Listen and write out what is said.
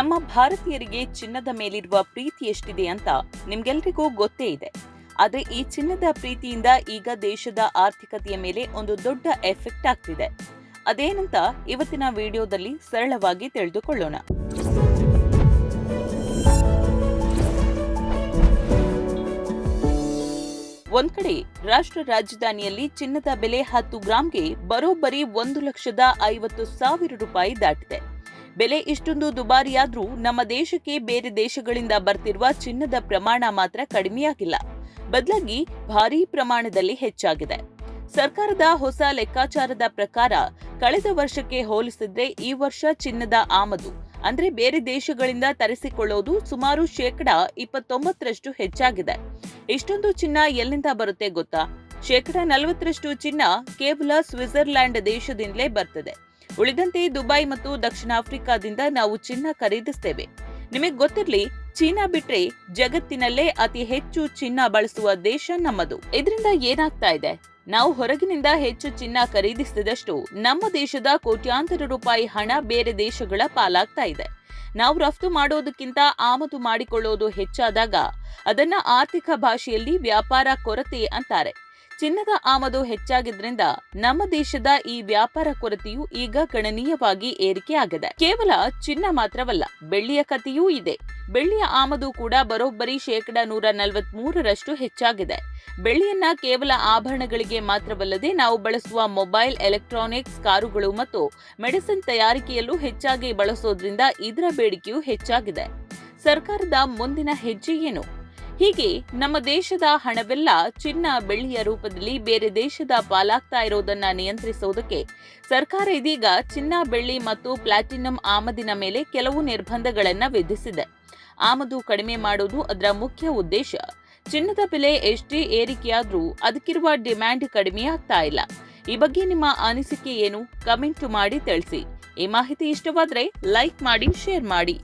ನಮ್ಮ ಭಾರತೀಯರಿಗೆ ಚಿನ್ನದ ಮೇಲಿರುವ ಪ್ರೀತಿ ಎಷ್ಟಿದೆ ಅಂತ ನಿಮ್ಗೆಲ್ರಿಗೂ ಗೊತ್ತೇ ಇದೆ. ಆದ್ರೆ ಈ ಚಿನ್ನದ ಪ್ರೀತಿಯಿಂದ ಈಗ ದೇಶದ ಆರ್ಥಿಕತೆಯ ಮೇಲೆ ಒಂದು ದೊಡ್ಡ ಎಫೆಕ್ಟ್ ಆಗ್ತಿದೆ. ಅದೇನಂತ ಇವತ್ತಿನ ವಿಡಿಯೋದಲ್ಲಿ ಸರಳವಾಗಿ ತಿಳಿದುಕೊಳ್ಳೋಣ. ಒಂದ್ ಕಡೆ ರಾಷ್ಟ್ರ ರಾಜಧಾನಿಯಲ್ಲಿ ಚಿನ್ನದ ಬೆಲೆ 10 ಗ್ರಾಂಗೆ ಬರೋಬ್ಬರಿ 1,50,000 ರೂಪಾಯಿ ದಾಟಿದೆ. ಬೆಲೆ ಇಷ್ಟೊಂದು ದುಬಾರಿಯಾದ್ರೂ ನಮ್ಮ ದೇಶಕ್ಕೆ ಬೇರೆ ದೇಶಗಳಿಂದ ಬರ್ತಿರುವ ಚಿನ್ನದ ಪ್ರಮಾಣ ಮಾತ್ರ ಕಡಿಮೆಯಾಗಿಲ್ಲ, ಬದಲಾಗಿ ಭಾರೀ ಪ್ರಮಾಣದಲ್ಲಿ ಹೆಚ್ಚಾಗಿದೆ. ಸರ್ಕಾರದ ಹೊಸ ಲೆಕ್ಕಾಚಾರದ ಪ್ರಕಾರ ಕಳೆದ ವರ್ಷಕ್ಕೆ ಹೋಲಿಸಿದ್ರೆ ಈ ವರ್ಷ ಚಿನ್ನದ ಆಮದು ಅಂದ್ರೆ ಬೇರೆ ದೇಶಗಳಿಂದ ತರಿಸಿಕೊಳ್ಳೋದು ಸುಮಾರು 29% ಹೆಚ್ಚಾಗಿದೆ. ಇಷ್ಟೊಂದು ಚಿನ್ನ ಎಲ್ಲಿಂದ ಬರುತ್ತೆ ಗೊತ್ತಾ? 40% ಚಿನ್ನ ಕೇವಲ ಸ್ವಿಟ್ಜರ್ಲ್ಯಾಂಡ್ ದೇಶದಿಂದಲೇ ಬರ್ತದೆ. ಉಳಿದಂತೆ ದುಬೈ ಮತ್ತು ದಕ್ಷಿಣ ಆಫ್ರಿಕಾದಿಂದ ನಾವು ಚಿನ್ನ ಖರೀದಿಸ್ತೇವೆ. ನಿಮಗೆ ಗೊತ್ತಿರ್ಲಿ, ಚೀನಾ ಬಿಟ್ರೆ ಜಗತ್ತಿನಲ್ಲೇ ಅತಿ ಹೆಚ್ಚು ಚಿನ್ನ ಬಳಸುವ ದೇಶ ನಮ್ಮದು. ಇದರಿಂದ ಏನಾಗ್ತಾ ಇದೆ? ನಾವು ಹೊರಗಿನಿಂದ ಹೆಚ್ಚು ಚಿನ್ನ ಖರೀದಿಸಿದಷ್ಟು ನಮ್ಮ ದೇಶದ ಕೋಟ್ಯಾಂತರ ರೂಪಾಯಿ ಹಣ ಬೇರೆ ದೇಶಗಳ ಪಾಲಾಗ್ತಾ ಇದೆ. ನಾವು ರಫ್ತು ಮಾಡೋದಕ್ಕಿಂತ ಆಮದು ಮಾಡಿಕೊಳ್ಳೋದು ಹೆಚ್ಚಾದಾಗ ಅದನ್ನ ಆರ್ಥಿಕ ಭಾಷೆಯಲ್ಲಿ ವ್ಯಾಪಾರ ಕೊರತೆ ಅಂತಾರೆ. ಚಿನ್ನದ ಆಮದು ಹೆಚ್ಚಾಗಿದ್ರಿಂದ ನಮ್ಮ ದೇಶದ ಈ ವ್ಯಾಪಾರ ಕೊರತೆಯು ಈಗ ಗಣನೀಯವಾಗಿ ಏರಿಕೆಯಾಗಿದೆ. ಕೇವಲ ಚಿನ್ನ ಮಾತ್ರವಲ್ಲ, ಬೆಳ್ಳಿಯ ಕಥೆಯೂ ಇದೆ. ಬೆಳ್ಳಿಯ ಆಮದು ಕೂಡ ಬರೋಬ್ಬರಿ 143% ಹೆಚ್ಚಾಗಿದೆ. ಬೆಳ್ಳಿಯನ್ನ ಕೇವಲ ಆಭರಣಗಳಿಗೆ ಮಾತ್ರವಲ್ಲದೆ ನಾವು ಬಳಸುವ ಮೊಬೈಲ್, ಎಲೆಕ್ಟ್ರಾನಿಕ್ಸ್, ಕಾರುಗಳು ಮತ್ತು ಮೆಡಿಸಿನ್ ತಯಾರಿಕೆಯಲ್ಲೂ ಹೆಚ್ಚಾಗಿ ಬಳಸೋದ್ರಿಂದ ಇದರ ಬೇಡಿಕೆಯೂ ಹೆಚ್ಚಾಗಿದೆ. ಸರ್ಕಾರದ ಮುಂದಿನ ಹೆಜ್ಜೆ ಏನು? ಹೀಗೆ ನಮ್ಮ ದೇಶದ ಹಣವೆಲ್ಲ ಚಿನ್ನ, ಬೆಳ್ಳಿಯ ರೂಪದಲ್ಲಿ ಬೇರೆ ದೇಶದ ಪಾಲಾಗ್ತಾ ಇರೋದನ್ನ ನಿಯಂತ್ರಿಸೋದಕ್ಕೆ ಸರ್ಕಾರ ಇದೀಗ ಚಿನ್ನ, ಬೆಳ್ಳಿ ಮತ್ತು ಪ್ಲಾಟಿನಂ ಆಮದಿನ ಮೇಲೆ ಕೆಲವು ನಿರ್ಬಂಧಗಳನ್ನ ವಿಧಿಸಿದೆ. ಆಮದು ಕಡಿಮೆ ಮಾಡೋದು ಅದರ ಮುಖ್ಯ ಉದ್ದೇಶ. ಚಿನ್ನದ ಬೆಲೆ ಎಷ್ಟೇ ಏರಿಕೆಯಾದ್ರೂ ಅದಕ್ಕಿರುವ ಡಿಮ್ಯಾಂಡ್ ಕಡಿಮೆ ಆಗ್ತಾ ಇಲ್ಲ. ಈ ಬಗ್ಗೆ ನಿಮ್ಮ ಅನಿಸಿಕೆ ಏನು? ಕಮೆಂಟ್ ಮಾಡಿ ತಿಳಿಸಿ. ಈ ಮಾಹಿತಿ ಇಷ್ಟವಾದ್ರೆ ಲೈಕ್ ಮಾಡಿ, ಶೇರ್ ಮಾಡಿ.